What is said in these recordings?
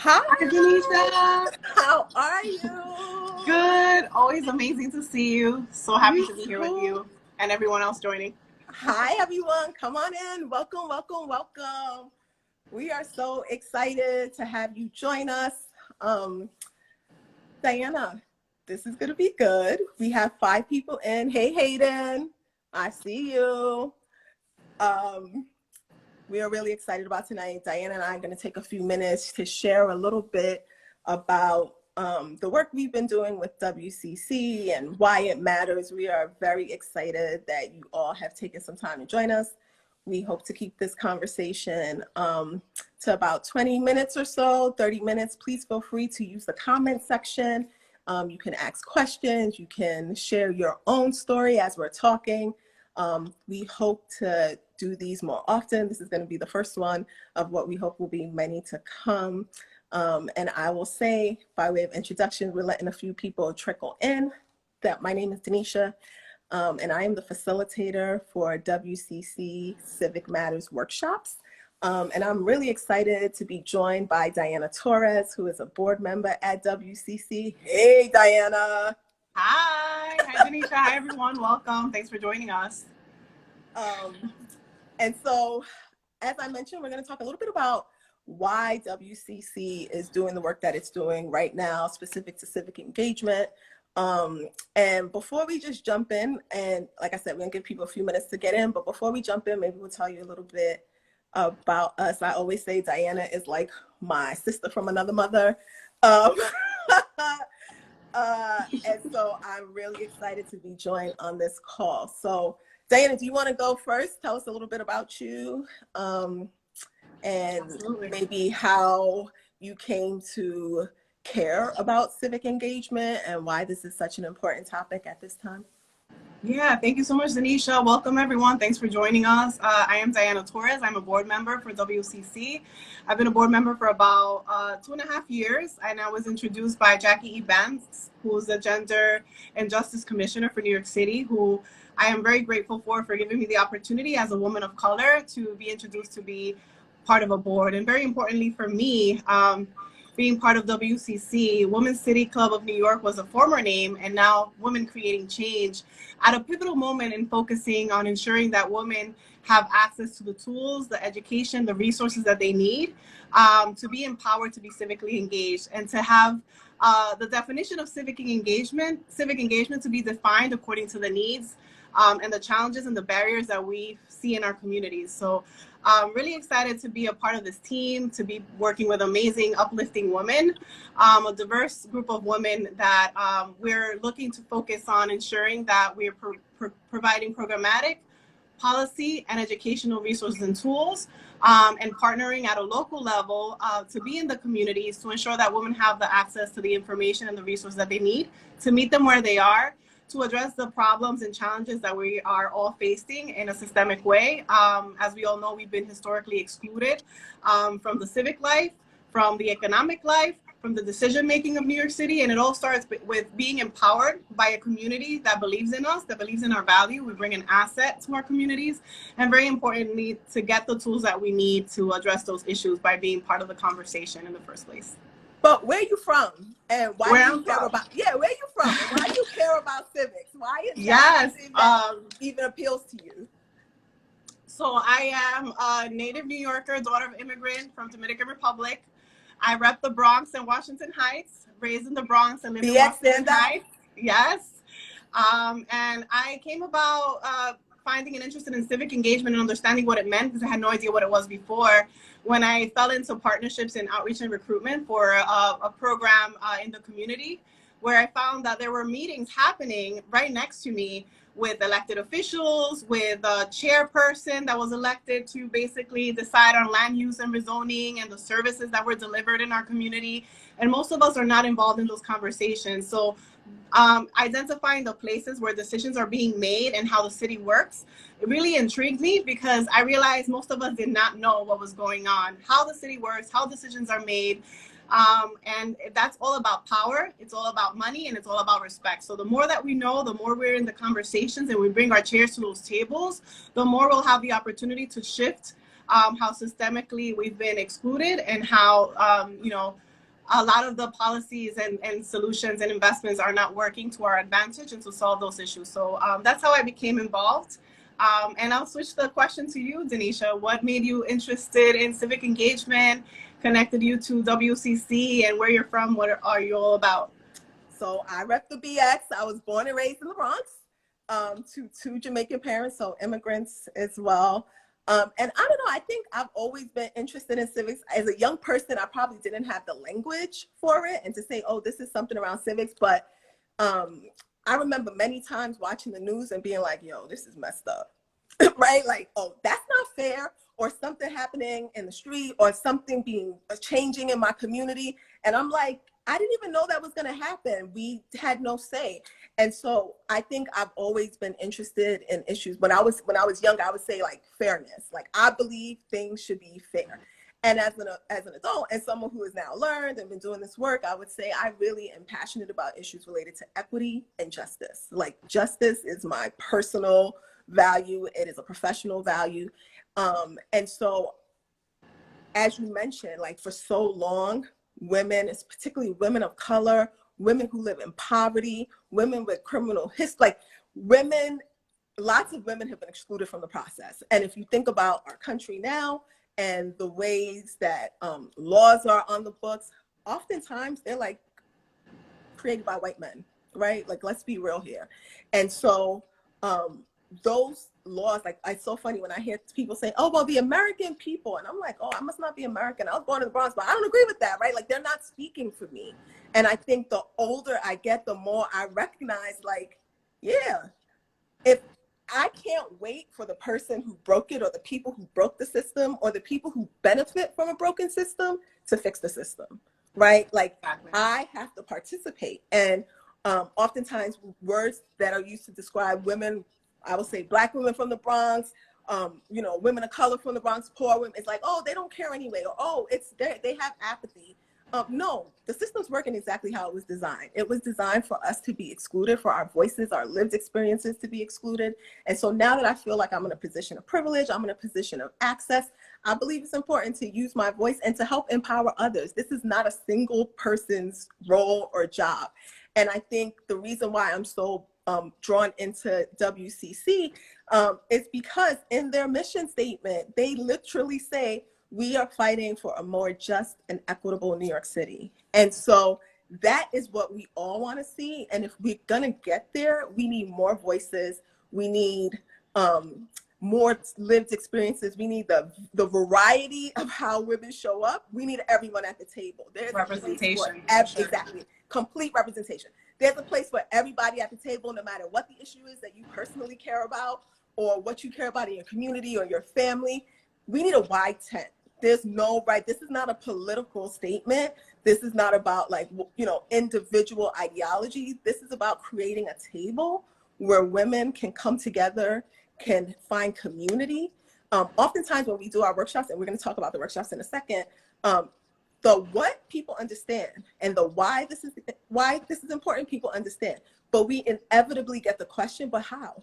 Hi, Denisha. how are you? Good. Always amazing to see you. So happy to be here with you and everyone else joining. Hi, everyone. Come on in. Welcome, welcome, welcome. We are so excited to have you join us. Diana, this is going to be good. We have 5 people in. Hey, Hayden. I see you. We are really excited about tonight. Diana and I are going to take a few minutes to share a little bit about the work we've been doing with WCC and why it matters. We are very excited that you all have taken some time to join us. We hope to keep this conversation to about 20 minutes or so, 30 minutes. Please feel free to use the comment section. You can ask questions. You can share your own story as we're talking. We hope to do these more often. This is going to be the first one of what we hope will be many to come. And I will say, by way of introduction, we're letting a few people trickle in, that my name is Denisha, and I am the facilitator for WCC Civic Matters workshops. And I'm really excited to be joined by Diana Torres, who is a board member at WCC. Hey, Diana. Hi. Hi, Denisha. Hi, everyone. Welcome. Thanks for joining us. And so, as I mentioned, we're going to talk a little bit about why WCC is doing the work that it's doing right now, specific to civic engagement. And before we just jump in, and like I said, we're going to give people a few minutes to get in, but before we jump in, maybe we'll tell you a little bit about us. I always say Diana is like my sister from another mother. And so I'm really excited to be joined on this call. So Diana, do you want to go first? Tell us a little bit about you and Absolutely. maybe how you came to care about civic engagement and why this is such an important topic at this time. Yeah, thank you so much, Denisha. Welcome, everyone. Thanks for joining us. I am Diana Torres. I'm a board member for WCC. I've been a board member for about 2.5 years, and I was introduced by Jackie E. Banks, who's the Gender and Justice Commissioner for New York City, who I am very grateful for giving me the opportunity as a woman of color to be introduced to be part of a board. And very importantly for me, being part of WCC, Women's City Club of New York was a former name, and now Women Creating Change, at a pivotal moment in focusing on ensuring that women have access to the tools, the education, the resources that they need to be empowered to be civically engaged, and to have the definition of civic engagement to be defined according to the needs and the challenges and the barriers that we see in our communities. So I'm really excited to be a part of this team, to be working with amazing, uplifting women, a diverse group of women that we're looking to focus on ensuring that we're providing programmatic, policy, and educational resources and tools, and partnering at a local level to be in the communities to ensure that women have the access to the information and the resources that they need to meet them where they are, to address the problems and challenges that we are all facing in a systemic way. As we all know, we've been historically excluded from the civic life, from the economic life, from the decision-making of New York City, and it all starts with being empowered by a community that believes in us, that believes in our value. We bring an asset to our communities, and very importantly, to get the tools that we need to address those issues by being part of the conversation in the first place. But where are you from, and why do you care about? Yeah, where are you from, and why do you care about civics? Why is that something that even appeals to you? So I am a native New Yorker, daughter of immigrant from Dominican Republic. I rep the Bronx and Washington Heights, raised in the Bronx and lived in Washington Heights. Yes. And I came about finding an interest in civic engagement and understanding what it meant, because I had no idea what it was before, when I fell into partnerships in outreach and recruitment for a program in the community, where I found that there were meetings happening right next to me with elected officials, with a chairperson that was elected to basically decide on land use and rezoning and the services that were delivered in our community. And most of us are not involved in those conversations. So identifying the places where decisions are being made and how the city works, it really intrigued me, because I realized most of us did not know what was going on, how the city works, how decisions are made. And that's all about power. It's all about money, and it's all about respect. So the more that we know, the more we're in the conversations and we bring our chairs to those tables, the more we'll have the opportunity to shift how systemically we've been excluded, and how, a lot of the policies and solutions and investments are not working to our advantage and to solve those issues. So that's how I became involved. And I'll switch the question to you, Denisha. What made you interested in civic engagement, connected you to WCC, and where you're from? What are you all about? So I rep the BX. I was born and raised in the Bronx, to two Jamaican parents, so immigrants as well. And I don't know, I think I've always been interested in civics. As a young person, I probably didn't have the language for it and to say, oh, this is something around civics. But I remember many times watching the news and being like, yo, this is messed up, right? Like, oh, that's not fair, or something happening in the street, or something changing in my community. And I'm like, I didn't even know that was going to happen. We had no say. And so I think I've always been interested in issues. When I was young, I would say like fairness. Like, I believe things should be fair. And as an adult and someone who has now learned and been doing this work, I would say I really am passionate about issues related to equity and justice. Like, justice is my personal value. It is a professional value. And so, as you mentioned, like, for so long, women, particularly women of color, women who live in poverty, women with criminal history, like women, lots of women have been excluded from the process. And if you think about our country now and the ways that laws are on the books, oftentimes they're like created by white men, right? Like, let's be real here. And so those laws, like, it's so funny when I hear people say, oh, well, the American people, and I'm like, oh, I must not be American. I was born in the Bronx, but I don't agree with that, right? Like, they're not speaking for me. And I think the older I get, the more I recognize, like, yeah, if I can't wait for the person who broke it, or the people who broke the system, or the people who benefit from a broken system to fix the system, right? Like, exactly. I have to participate. And oftentimes words that are used to describe women, I would say Black women from the Bronx, women of color from the Bronx, poor women, it's like, oh, they don't care anyway, or oh, they have apathy. No, the system's working exactly how it was designed. It was designed for us to be excluded, for our voices, our lived experiences to be excluded. And so now that I feel like I'm in a position of privilege, I'm in a position of access, I believe it's important to use my voice and to help empower others. This is not a single person's role or job. And I think the reason why I'm so drawn into WCC is because in their mission statement, they literally say, we are fighting for a more just and equitable New York City. And so that is what we all want to see. And if we're going to get there, we need more voices. We need more lived experiences. We need the variety of how women show up. We need everyone at the table. There's representation. Exactly. Complete representation. There's a place for everybody at the table, no matter what the issue is that you personally care about, or what you care about in your community or your family. We need a wide tent. There's no right. This is not a political statement. This is not about, like, individual ideology. This is about creating a table where women can come together, can find community. Oftentimes when we do our workshops, and we're going to talk about the workshops in a second, the what people understand and the why this is important, people understand. But we inevitably get the question, but how?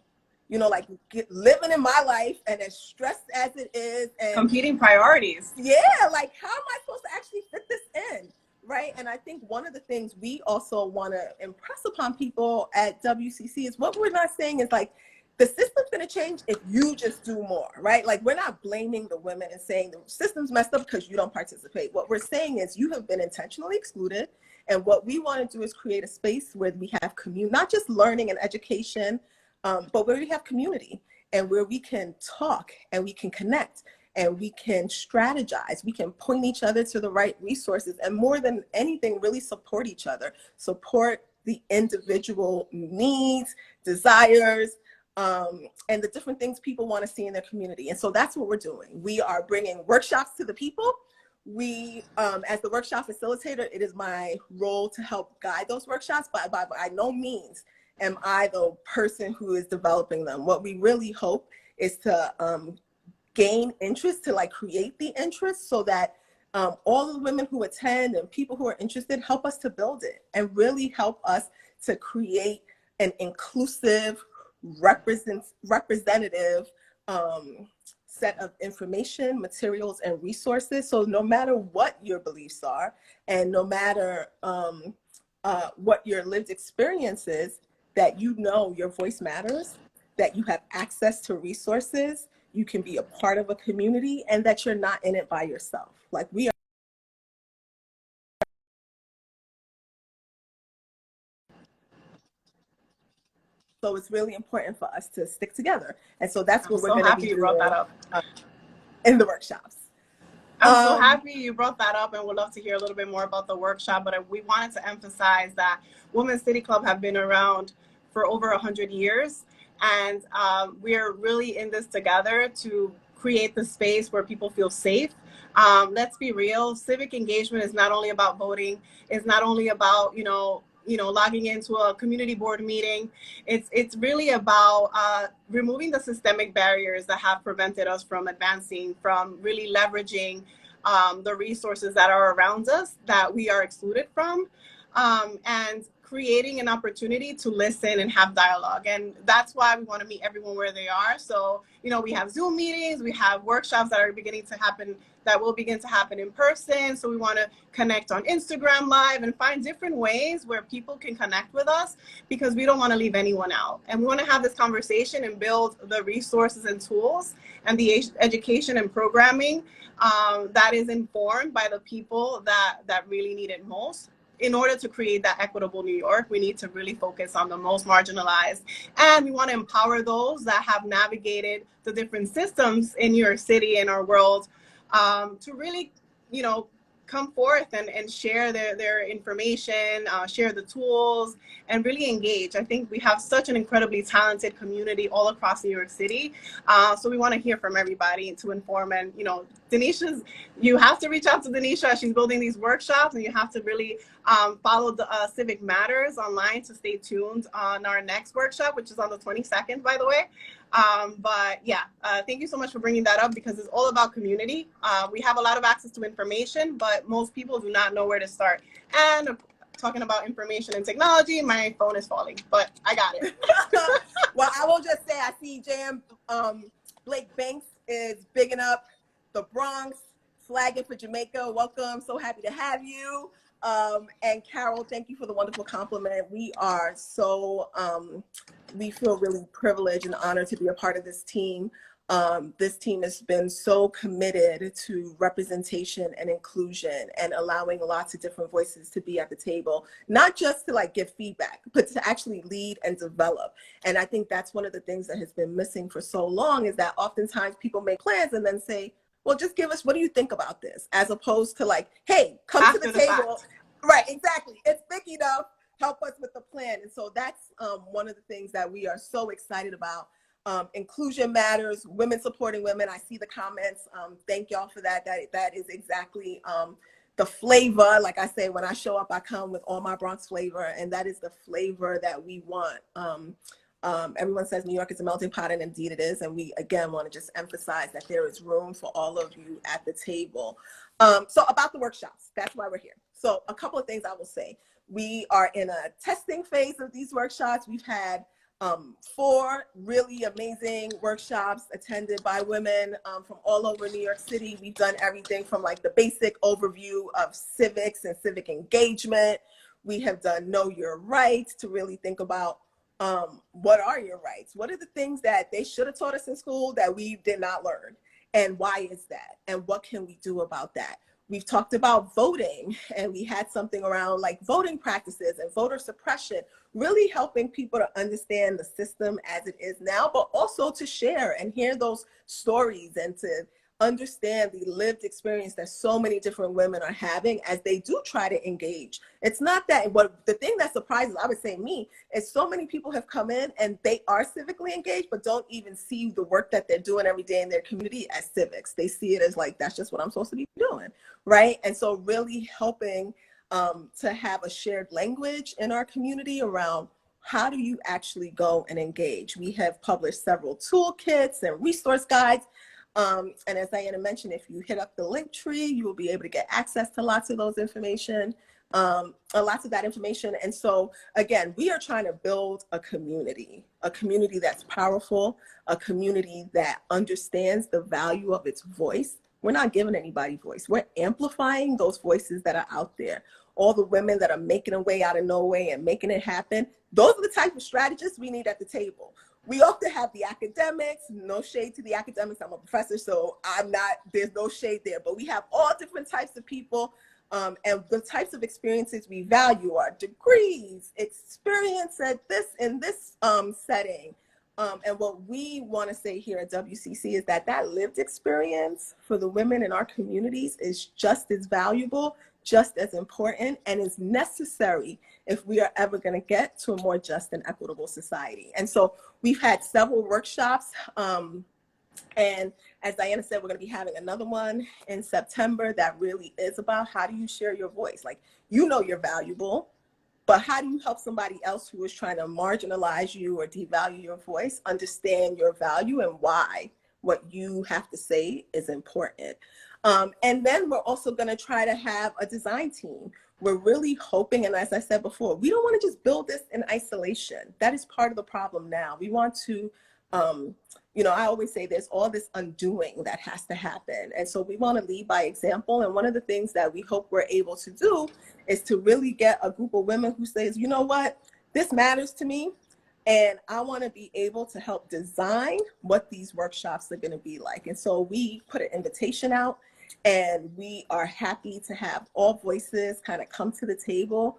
Living in my life and as stressed as it is, and competing priorities. Yeah, like, how am I supposed to actually fit this in, right? And I think one of the things we also want to impress upon people at WCC is, what we're not saying is like, the system's going to change if you just do more, right? Like, we're not blaming the women and saying the system's messed up because you don't participate. What we're saying is you have been intentionally excluded. And what we want to do is create a space where we have not just learning and education, but where we have community, and where we can talk and we can connect and we can strategize. We can point each other to the right resources, and more than anything, really support each other, support the individual needs, desires, and the different things people want to see in their community. And so that's what we're doing. We are bringing workshops to the people. We, as the workshop facilitator, it is my role to help guide those workshops, but by no means am I the person who is developing them. What we really hope is to gain interest, to create the interest, so that all the women who attend and people who are interested help us to build it, and really help us to create an inclusive, representative set of information, materials, and resources. So no matter what your beliefs are, and no matter what your lived experience is, that you know your voice matters, that you have access to resources, you can be a part of a community, and that you're not in it by yourself. Like we are. So it's really important for us to stick together. And so that's what we're going to be doing. Brought that up. In the workshops. I'm so happy you brought that up, and would love to hear a little bit more about the workshop. But we wanted to emphasize that Women's City Club have been around for over 100 years. And we're really in this together to create the space where people feel safe. Let's be real. Civic engagement is not only about voting. It's not only about, logging into a community board meeting. It's really about removing the systemic barriers that have prevented us from advancing, from really leveraging the resources that are around us that we are excluded from, and creating an opportunity to listen and have dialogue. And that's why we want to meet everyone where they are. So, we have Zoom meetings, we have workshops that are beginning to happen, that will begin to happen in person. So we want to connect on Instagram Live and find different ways where people can connect with us, because we don't want to leave anyone out. And we want to have this conversation and build the resources and tools and the education and programming that is informed by the people that really need it most. In order to create that equitable New York, we need to really focus on the most marginalized. And we want to empower those that have navigated the different systems in New York City and our world to really, come forth and share their information, share the tools, and really engage. I think we have such an incredibly talented community all across New York City. So we want to hear from everybody to inform. And, you have to reach out to Denisha. She's building these workshops, and you have to really follow the Civic Matters online to stay tuned on our next workshop, which is on the 22nd, by the way. But yeah, thank you so much for bringing that up, because it's all about community. We have a lot of access to information, but most people do not know where to start. And talking about information and technology, my phone is falling, but I got it. Well, I will just say, I see Jam Blake Banks is bigging up the Bronx, flagging for Jamaica. Welcome, so happy to have you. And Carol, thank you for the wonderful compliment. We are so, we feel really privileged and honored to be a part of this team. This team has been so committed to representation and inclusion and allowing lots of different voices to be at the table, not just to give feedback, but to actually lead and develop. And I think that's one of the things that has been missing for so long, is that oftentimes people make plans and then say, well, just give us, what do you think about this? As opposed to hey, come after to the table. Right, exactly. It's big enough. Help us with the plan. And so that's one of the things that we are so excited about. Inclusion matters, women supporting women. I see the comments. Thank y'all for that. That is exactly the flavor. Like I say, when I show up, I come with all my Bronx flavor, and that is the flavor that we want. Everyone says New York is a melting pot, and indeed it is. And we, again, want to just emphasize that there is room for all of you at the table. So about the workshops, that's why we're here. So a couple of things I will say. We are in a testing phase of these workshops. We've had 4 really amazing workshops attended by women from all over New York City. We've done everything from the basic overview of civics and civic engagement. We have done Know Your Rights, to really think about what are your rights? What are the things that they should have taught us in school that we did not learn? And why is that? And what can we do about that? We've talked about voting, and we had something around voting practices and voter suppression, really helping people to understand the system as it is now, but also to share and hear those stories and to understand the lived experience that so many different women are having as they do try to engage. It's not that, what the thing that surprises, I would say, me, is so many people have come in and they are civically engaged, but don't even see the work that they're doing every day in their community as civics. They see it as that's just what I'm supposed to be doing, right? And so really helping to have a shared language in our community around how do you actually go and engage. We have published several toolkits and resource guides. And as Diana mentioned, if you hit up the link tree, you will be able to get access to lots of those information. lots of that information. And so again, we are trying to build a community that's powerful, a community that understands the value of its voice. We're not giving anybody voice. We're amplifying those voices that are out there. All the women that are making a way out of no way and making it happen. Those are the type of strategists we need at the table. We often have the academics, no shade to the academics. I'm a professor, so there's no shade there, but we have all different types of people. And the types of experiences we value are degrees, experience in this setting. And what we want to say here at WCC is that lived experience for the women in our communities is just as valuable, just as important, and is necessary if we are ever going to get to a more just and equitable society. And so we've had several workshops. And as Diana said, we're going to be having another one in September that really is about how do you share your voice? Like, you know you're valuable, but how do you help somebody else who is trying to marginalize you or devalue your voice understand your value and why what you have to say is important? And then we're also going to try to have a design team. We're really hoping, and as I said before, we don't want to just build this in isolation. That is part of the problem now. We want to, I always say there's all this undoing that has to happen. And so we want to lead by example. And one of the things that we hope we're able to do is to really get a group of women who says, you know what, this matters to me. And I want to be able to help design what these workshops are going to be like. And so we put an invitation out, and we are happy to have all voices kind of come to the table.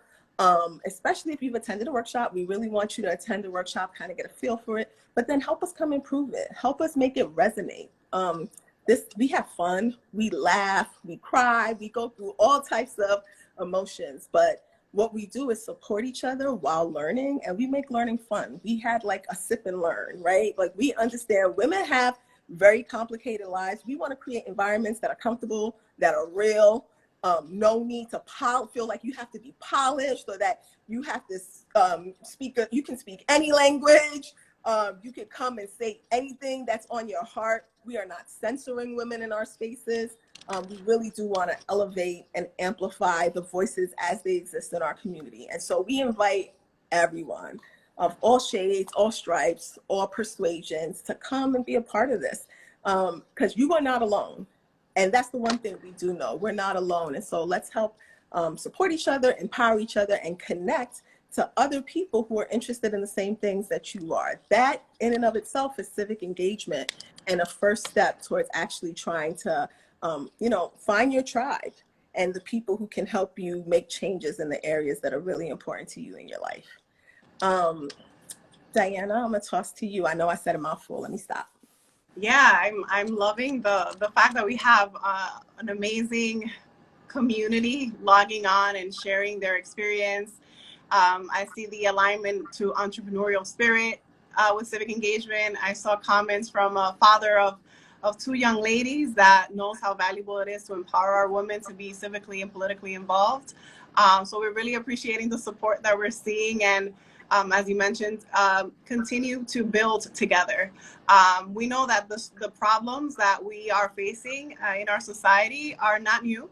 Especially if you've attended a workshop, we really want you to attend the workshop, kind of get a feel for it, but then help us come improve it. Help us make it resonate. We have fun, we laugh, we cry, we go through all types of emotions, but what we do is support each other while learning, and we make learning fun. We had like a sip and learn, right? Like, we understand women have very complicated lives. We want to create environments that are comfortable, that are real. No need to feel like you have to be polished, or that you have to you can speak any language. You can come and say anything that's on your heart. We are not censoring women in our spaces. We really do want to elevate and amplify the voices as they exist in our community. And so we invite everyone of all shades, all stripes, all persuasions to come and be a part of this, because you are not alone. And that's the one thing we do know. We're not alone. And so let's help support each other, empower each other, and connect to other people who are interested in the same things that you are. That in and of itself is civic engagement, and a first step towards actually trying to, find your tribe and the people who can help you make changes in the areas that are really important to you in your life. Diana, I'm gonna toss to you. I know I said a mouthful. Let me stop. Yeah, I'm loving the fact that we have an amazing community logging on and sharing their experience. I see the alignment to entrepreneurial spirit with civic engagement. I saw comments from a father of two young ladies that knows how valuable it is to empower our women to be civically and politically involved. So we're really appreciating the support that we're seeing, and as you mentioned, continue to build together. We know that the problems that we are facing in our society are not new,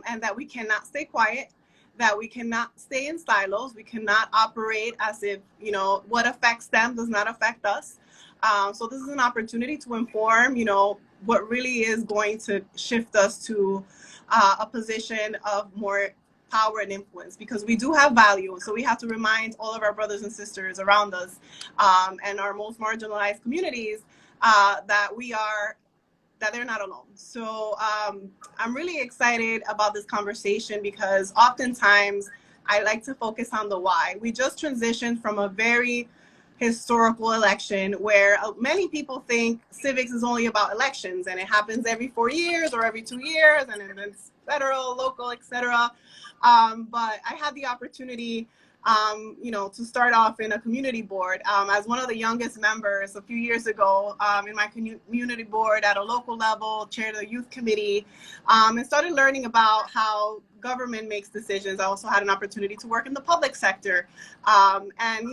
and that we cannot stay quiet, that we cannot stay in silos. We cannot operate as if, what affects them does not affect us. So this is an opportunity to inform, what really is going to shift us to a position of more power and influence, because we do have value. So we have to remind all of our brothers and sisters around us and our most marginalized communities that they're not alone. So I'm really excited about this conversation, because oftentimes I like to focus on the why. We just transitioned from a very historical election where many people think civics is only about elections, and it happens every 4 years or every 2 years, and then it's federal, local, etc. But I had the opportunity to start off in a community board as one of the youngest members a few years ago in my community board at a local level, chaired the youth committee, and started learning about how government makes decisions. I also had an opportunity to work in the public sector, and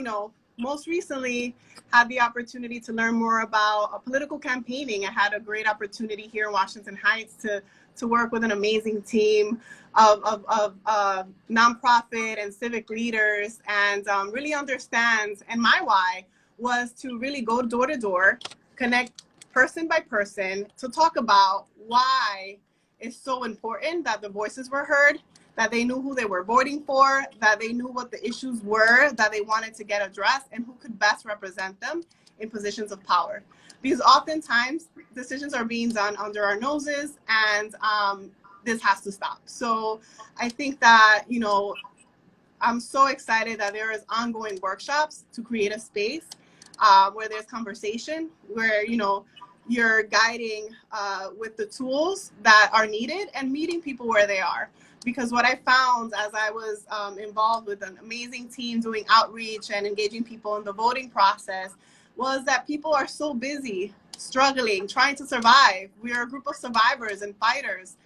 most recently had the opportunity to learn more about political campaigning. I had a great opportunity here in Washington Heights to work with an amazing team of nonprofit and civic leaders, and really understand. And my why was to really go door to door, connect person by person, to talk about why it's so important that the voices were heard, that they knew who they were voting for, that they knew what the issues were that they wanted to get addressed, and who could best represent them in positions of power. Because oftentimes decisions are being done under our noses, and this has to stop. So I think that, you know, I'm so excited that there is ongoing workshops to create a space where there's conversation, where, you know, you're guiding with the tools that are needed and meeting people where they are. Because what I found as I was involved with an amazing team doing outreach and engaging people in the voting process was that people are so busy, struggling, trying to survive. We are a group of survivors and fighters,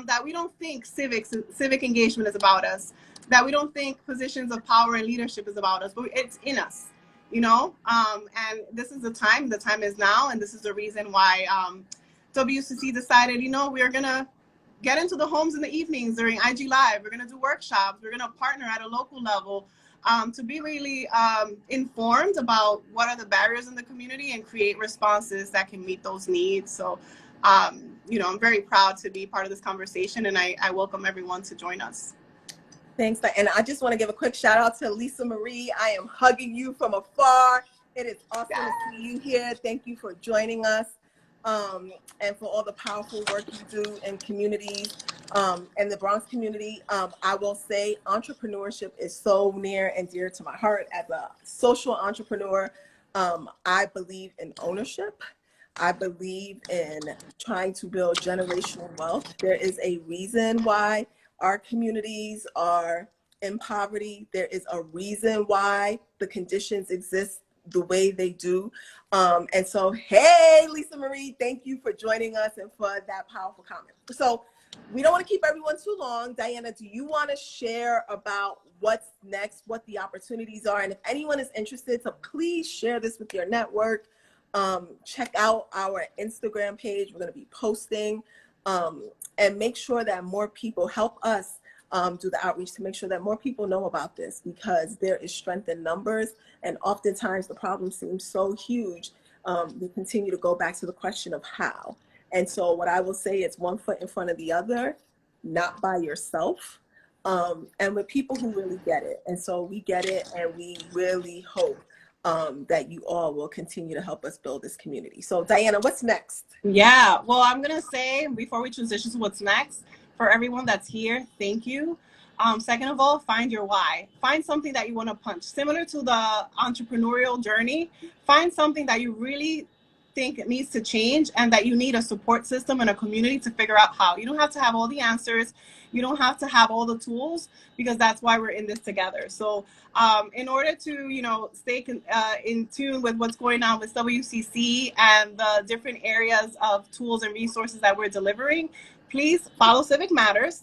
that we don't think civic engagement is about us, that we don't think positions of power and leadership is about us, but it's in us, you know? And this is the time is now, and this is the reason why WCC decided, you know, we're gonna get into the homes in the evenings during IG Live. We're gonna do workshops. We're gonna partner at a local level to be really informed about what are the barriers in the community and create responses that can meet those needs. So, you know, I'm very proud to be part of this conversation, and I welcome everyone to join us. Thanks. And I just want to give a quick shout out to Lisa Marie. I am hugging you from afar. It is awesome to see you here. Thank you for joining us, and for all the powerful work you do in communities, and the Bronx community. I will say entrepreneurship is so near and dear to my heart. As a social entrepreneur, I believe in ownership. I believe in trying to build generational wealth. There is a reason why our communities are in poverty. There is a reason why the conditions exist the way they do. And so, hey, Lisa Marie, thank you for joining us and for that powerful comment. So we don't want to keep everyone too long. Diana, do you want to share about what's next, what the opportunities are? And if anyone is interested, so please share this with your network. Check out our Instagram page. We're going to be posting, and make sure that more people help us do the outreach to make sure that more people know about this, because there is strength in numbers, and oftentimes the problem seems so huge. We continue to go back to the question of how. And so what I will say is one foot in front of the other, not by yourself, and with people who really get it. And so we get it, and we really hope that you all will continue to help us build this community. So Diana, what's next? Yeah, well, I'm going to say before we transition to what's next, for everyone that's here, thank you. Second of all, find your why. Find something that you want to punch. Similar to the entrepreneurial journey, find something that you really think it needs to change, and that you need a support system and a community to figure out how. You don't have to have all the answers. You don't have to have all the tools, because that's why we're in this together. So in order to, you know, stay in tune with what's going on with WCC and the different areas of tools and resources that we're delivering, please follow Civic Matters.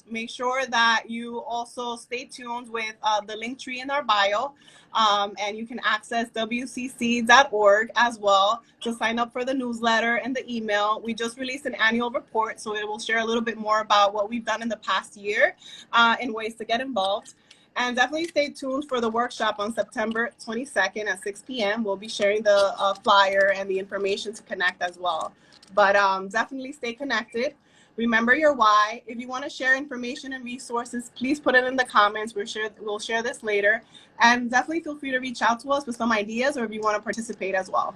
Make sure that you also stay tuned with the link tree in our bio. And you can access wcc.org as well to sign up for the newsletter and the email. We just released an annual report, so it will share a little bit more about what we've done in the past year and ways to get involved. And definitely stay tuned for the workshop on September 22nd at 6 p.m. We'll be sharing the flyer and the information to connect as well. But definitely stay connected. Remember your why. If you want to share information and resources, please put it in the comments. We'll share this later. And definitely feel free to reach out to us with some ideas, or if you want to participate as well.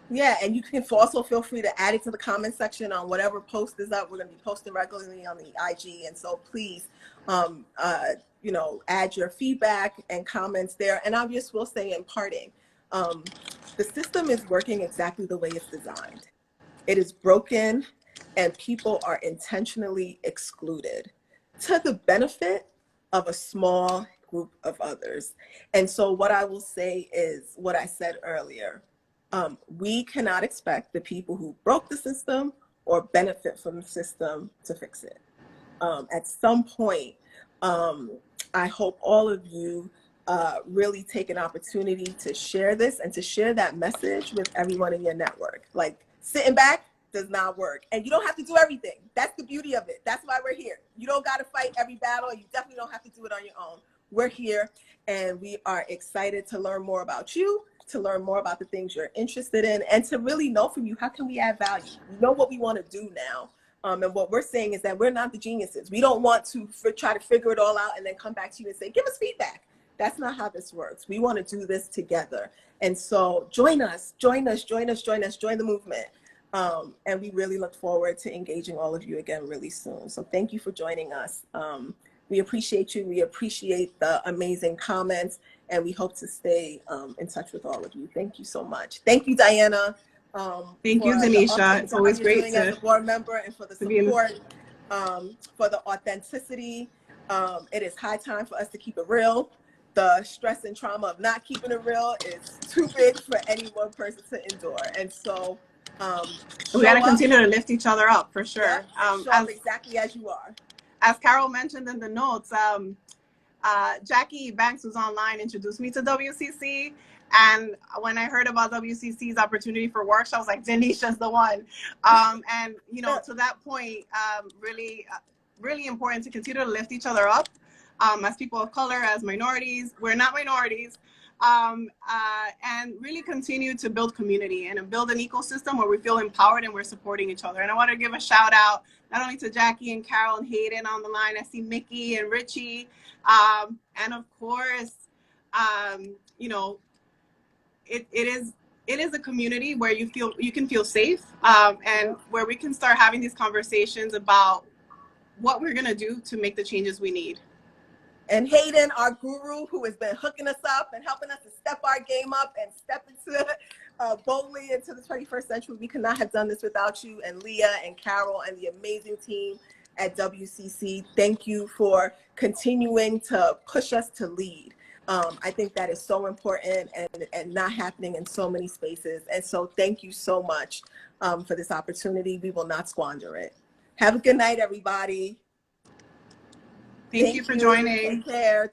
Yeah, and you can also feel free to add it to the comment section on whatever post is up. We're going to be posting regularly on the IG. And so please, you know, add your feedback and comments there. And obviously, we'll say in parting, the system is working exactly the way it's designed. It is broken, and people are intentionally excluded to the benefit of a small group of others. And so what I will say is what I said earlier. We cannot expect the people who broke the system or benefit from the system to fix it. At some point, I hope all of you really take an opportunity to share this and to share that message with everyone in your network. Like, sitting back does not work. And you don't have to do everything. That's the beauty of it. That's why we're here. You don't got to fight every battle. You definitely don't have to do it on your own. We're here, and we are excited to learn more about you, to learn more about the things you're interested in, and to really know from you, how can we add value? We know what we want to do now. And what we're saying is that we're not the geniuses. We don't want to try to figure it all out and then come back to you and say, give us feedback. That's not how this works. We want to do this together. And so join us, join the movement. And we really look forward to engaging all of you again really soon. So thank you for joining us. We appreciate you. We appreciate the amazing comments, and we hope to stay in touch with all of you. Thank you so much. Thank you, Diana. Thank you, Zanisha. It's always great to as a board member, and for the support, for the authenticity. It is high time for us to keep it real. The stress and trauma of not keeping it real is too big for any one person to endure. And so we got to continue to lift each other up, for sure. Yeah, show up exactly as you are. As Carol mentioned in the notes, Jackie Banks, who's online, introduced me to WCC. And when I heard about WCC's opportunity for workshops, I was like, Denisha's the one. And, you know, to that point, really important to continue to lift each other up as people of color, as minorities. We're not minorities. And really continue to build community and build an ecosystem where we feel empowered and we're supporting each other. And I want to give a shout out not only to Jackie and Carol and Hayden on the line. I see Mickey and Richie. And of course, you know, it is a community where you can feel safe, and where we can start having these conversations about what we're going to do to make the changes we need. And Hayden, our guru, who has been hooking us up and helping us to step our game up and step into boldly into the 21st century. We could not have done this without you. And Leah and Carol and the amazing team at WCC. Thank you for continuing to push us to lead. I think that is so important and not happening in so many spaces. And so thank you so much for this opportunity. We will not squander it. Have a good night, everybody. Thank you for joining. Take care.